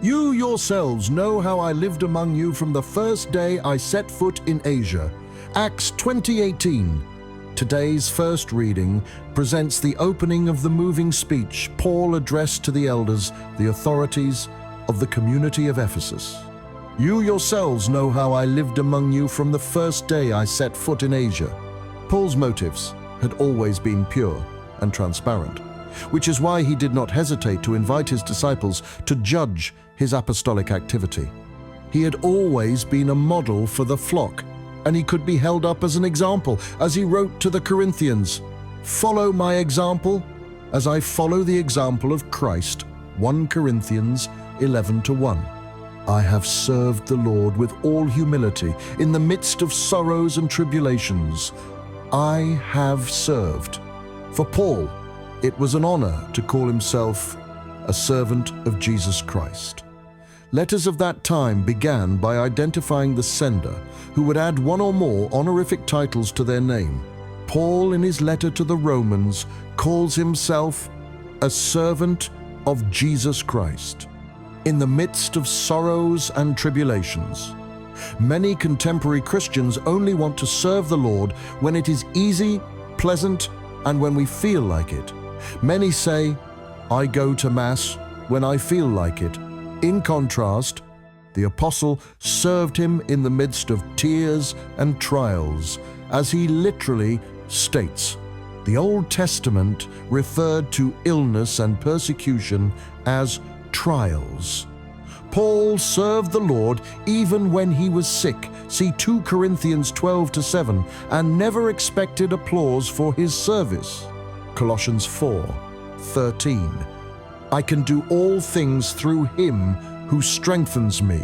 You yourselves know how I lived among you from the first day I set foot in Asia. Acts 20:18. Today's first reading presents the opening of the moving speech Paul addressed to the elders, the authorities of the community of Ephesus. You yourselves know how I lived among you from the first day I set foot in Asia. Paul's motives had always been pure and transparent, which is why he did not hesitate to invite his disciples to judge his apostolic activity. He had always been a model for the flock, and he could be held up as an example, as he wrote to the Corinthians, "Follow my example as I follow the example of Christ." 1 Corinthians 11:1. I have served the Lord with all humility in the midst of sorrows and tribulations. I have served. For Paul, it was an honor to call himself a servant of Jesus Christ. Letters of that time began by identifying the sender, who would add one or more honorific titles to their name. Paul, in his letter to the Romans, calls himself a servant of Jesus Christ. In the midst of sorrows and tribulations, many contemporary Christians only want to serve the Lord when it is easy, pleasant, and when we feel like it. Many say, "I go to Mass when I feel like it." In contrast, the apostle served him in the midst of tears and trials, as he literally states. The Old Testament referred to illness and persecution as trials. Paul served the Lord even when he was sick, see 2 Corinthians 12-7, and never expected applause for his service. Colossians 4:13. I can do all things through him who strengthens me.